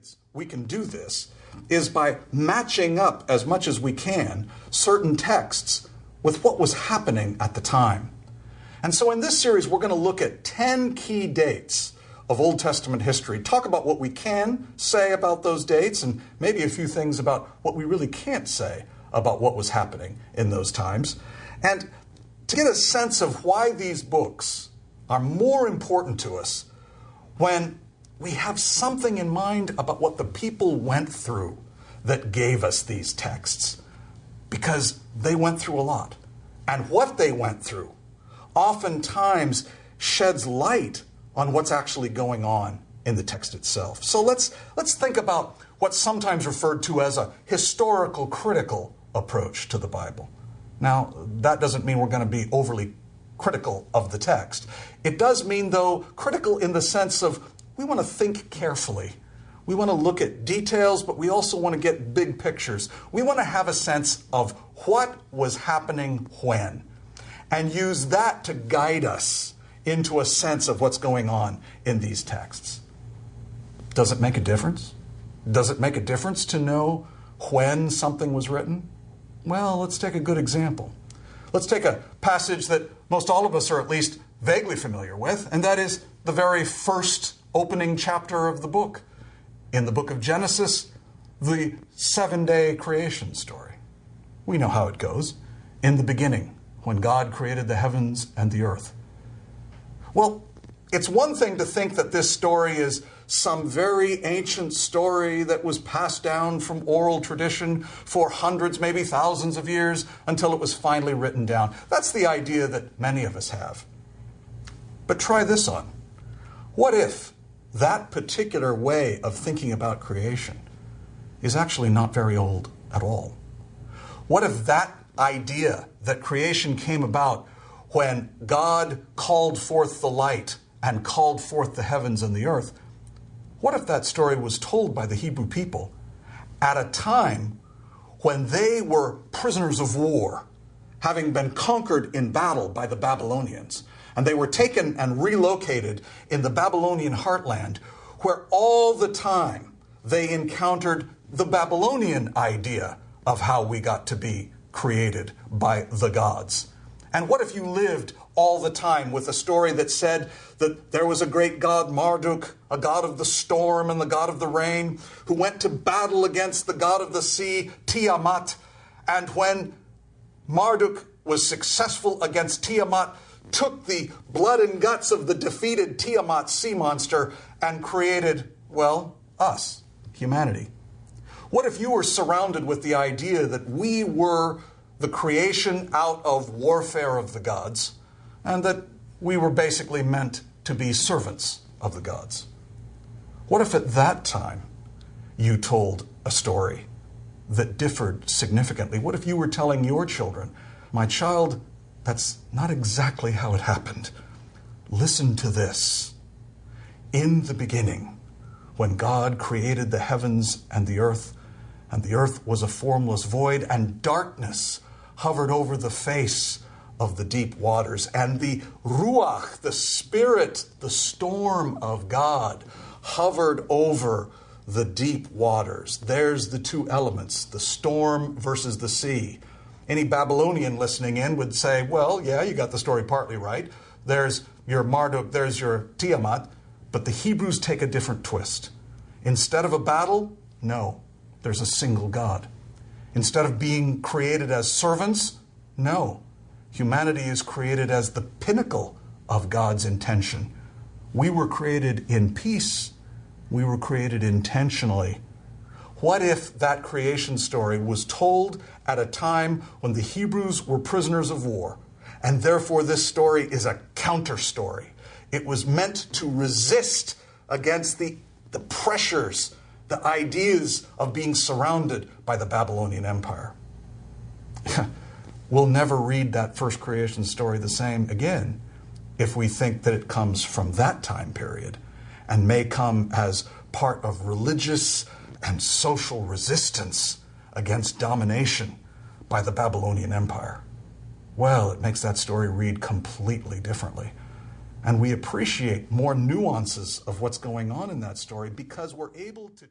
methods we can do this is by matching up as much as we can certain texts with what was happening at the time. And so in this series, we're going to look at 10 key dates of Old Testament history, talk about what we can say about those dates, and maybe a few things about what we really can't say about what was happening in those times. And to get a sense of why these books are more important to us when we have something in mind about what the people went through that gave us these texts, because they went through a lot. And what they went through oftentimes sheds light on what's actually going on in the text itself. So let's think about what's sometimes referred to as a historical critical approach to the Bible. Now, that doesn't mean we're going to be overly critical of the text. It does mean, though, critical in the sense of we want to think carefully. We want to look at details, but we also want to get big pictures. We want to have a sense of what was happening when, and use that to guide us into a sense of what's going on in these texts. Does it make a difference? Does it make a difference to know when something was written? Well, let's take a good example. Let's take a passage that most all of us are at least vaguely familiar with, and that is the very first opening chapter of the book. In the book of Genesis, the 7-day creation story. We know how it goes. In the beginning, when God created the heavens and the earth. Well, it's one thing to think that this story is some very ancient story that was passed down from oral tradition for hundreds, maybe thousands of years until it was finally written down. That's the idea that many of us have. But try this on. What if that particular way of thinking about creation is actually not very old at all? What if that idea that creation came about when God called forth the light and called forth the heavens and the earth, what if that story was told by the Hebrew people at a time when they were prisoners of war, having been conquered in battle by the Babylonians, and they were taken and relocated in the Babylonian heartland, where all the time they encountered the Babylonian idea of how we got to be created by the gods? And what if you lived all the time with a story that said that there was a great god Marduk, a god of the storm and the god of the rain, who went to battle against the god of the sea, Tiamat, and when Marduk was successful against Tiamat, took the blood and guts of the defeated Tiamat sea monster and created, well, us, humanity. What if you were surrounded with the idea that we were the creation out of warfare of the gods, and that we were basically meant to be servants of the gods? What if at that time you told a story that differed significantly? What if you were telling your children, my child, that's not exactly how it happened. Listen to this. In the beginning, when God created the heavens and the earth was a formless void, and darkness hovered over the face of the deep waters, and the Ruach, the Spirit, the storm of God, hovered over the deep waters. There's the two elements, the storm versus the sea. Any Babylonian listening in would say, well, yeah, you got the story partly right. There's your Marduk, there's your Tiamat, but the Hebrews take a different twist. Instead of a battle, no, there's a single God. Instead of being created as servants, no, humanity is created as the pinnacle of God's intention. We were created in peace. We were created intentionally. What if that creation story was told at a time when the Hebrews were prisoners of war, and therefore this story is a counter story? It was meant to resist against the pressures, the ideas of being surrounded by the Babylonian Empire. We'll never read that first creation story the same again if we think that it comes from that time period and may come as part of religious and social resistance against domination by the Babylonian Empire. Well, it makes that story read completely differently. And we appreciate more nuances of what's going on in that story because we're able to